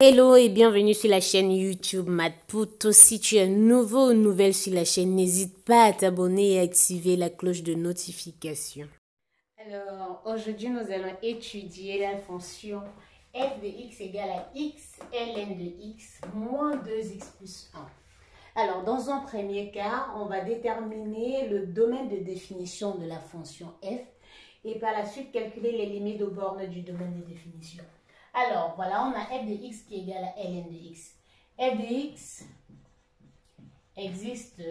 Hello et bienvenue sur la chaîne YouTube Mathpout. Si tu es nouveau ou nouvelle sur la chaîne, n'hésite pas à t'abonner et à activer la cloche de notification. Alors, aujourd'hui, nous allons étudier la fonction f de x égale à x ln de x moins 2x plus 1. Alors, dans un premier cas, on va déterminer le domaine de définition de la fonction f et par la suite calculer les limites aux bornes du domaine de définition. Alors, voilà, on a f de x qui est égal à ln de x. F de x existe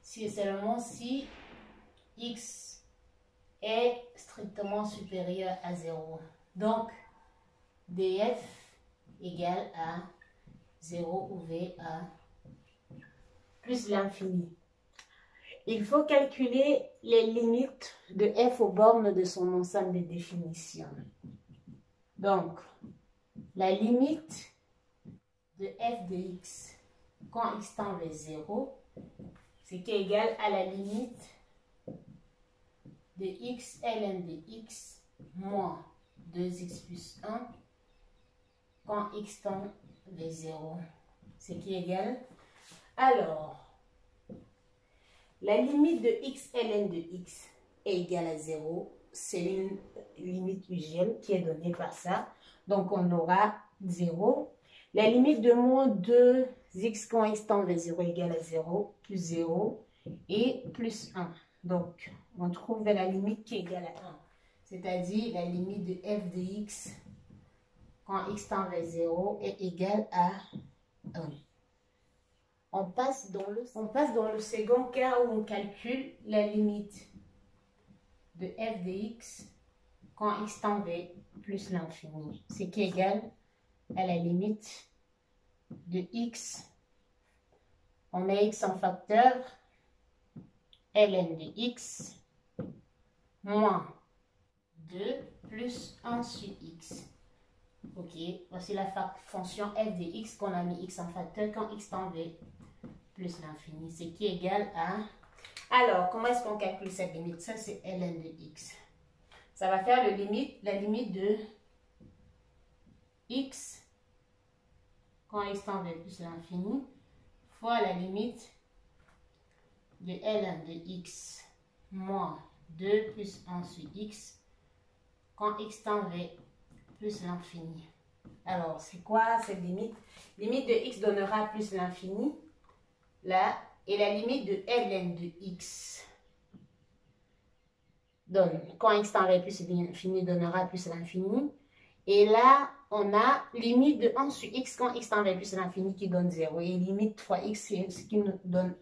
si et seulement si x est strictement supérieur à 0. Donc, df égale à 0 ou v à plus l'infini. Il faut calculer les limites de f aux bornes de son ensemble de définition. Donc, la limite de f de x quand x tend vers 0, c'est qui est égal à la limite de x ln de x moins 2x plus 1 quand x tend vers 0. C'est qui est égal. Alors, la limite de x ln de x est égale à 0. C'est une limite usuelle qui est donnée par ça. Donc, on aura 0. La limite de moins 2x quand x tend vers 0 est égale à 0, plus 0 et plus 1. Donc, on trouve la limite qui est égale à 1. C'est-à-dire la limite de f de x quand x tend vers 0 est égale à 1. On passe dans le second cas où on calcule la limite de f de x quand x tend vers plus l'infini. C'est qui est égal à la limite de x. On met x en facteur, ln de x moins 2 plus 1 sur x. Ok, voici la fonction f de x qu'on a mis x en facteur quand x tend vers plus l'infini. C'est qui est égal à... Alors, comment est-ce qu'on calcule cette limite? Ça, c'est ln de x. Ça va faire la limite de x quand x tend vers plus l'infini fois la limite de ln de x moins 2 plus 1 sur x quand x tend vers plus l'infini. Alors, c'est quoi cette limite? Limite de x donnera plus l'infini, là, et la limite de ln de x donne, quand x tend vers plus l'infini, donnera plus l'infini. Et là, on a limite de 1 sur x quand x tend vers plus l'infini qui donne 0. Et limite fois x, c'est ce qui nous donne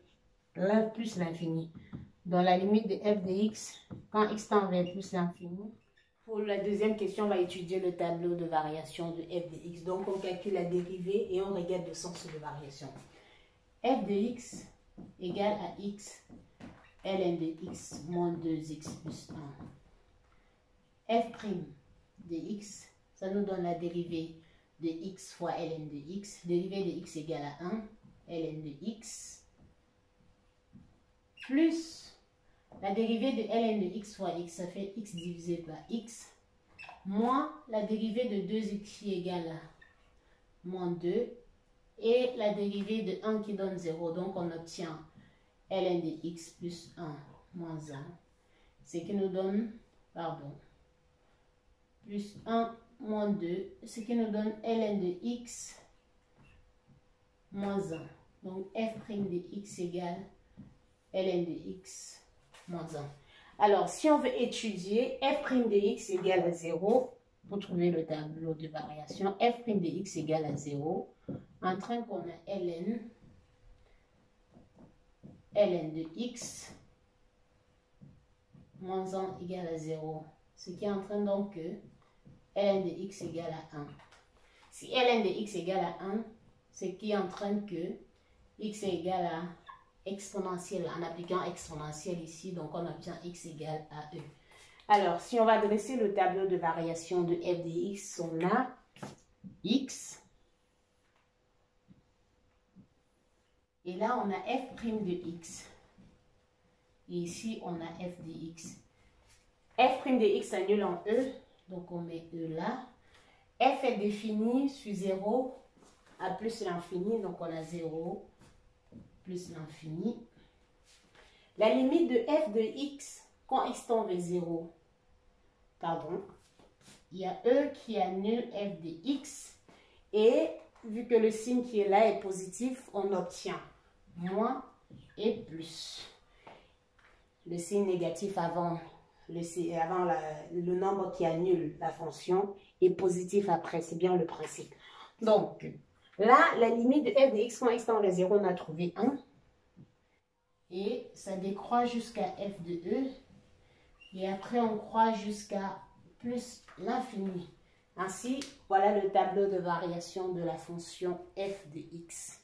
1 plus l'infini. Donc, la limite de f de x quand x tend vers plus l'infini. Pour la deuxième question, on va étudier le tableau de variation de f de x. Donc, on calcule la dérivée et on regarde le sens de variation. F de x égale à x ln de x moins 2x plus 1. F' de x, ça nous donne la dérivée de x fois ln de x. Dérivée de x égale à 1, ln de x, plus la dérivée de ln de x fois x, ça fait x divisé par x, moins la dérivée de 2x qui est égale à moins 2, et la dérivée de 1 qui donne 0. Donc, on obtient ln de x plus 1 moins 1, ce qui nous donne, plus 1 moins 2, ce qui nous donne ln de x moins 1. Donc, f' de x égale ln de x moins 1. Alors, si on veut étudier f' de x égale à 0, pour trouver le tableau de variation, f' de x égale à 0, en train qu'on a ln de x moins 1 égale à 0. Ce qui entraîne donc que ln de x égale à 1. Si ln de x égale à 1, ce qui entraîne que x est égal à exponentielle, en appliquant exponentielle ici, donc on obtient x égale à e. Alors, si on va dresser le tableau de variation de f de x, on a x. Et là, on a f' de x. Et ici, on a f de x. F' de x annule en e, donc on met e là. f est défini sur 0 à plus l'infini, donc on a 0 plus l'infini. La limite de f de x quand x tend vers 0, pardon, il y a E qui annule f de x et vu que le signe qui est là est positif, on obtient moins et plus. Le signe négatif avant le nombre qui annule la fonction est positif après, c'est bien le principe. Donc, là, la limite de f de x quand x tend vers 0, on a trouvé 1. Et ça décroît jusqu'à f de e. Et après, on croît jusqu'à plus l'infini. Ainsi, voilà le tableau de variation de la fonction f de x.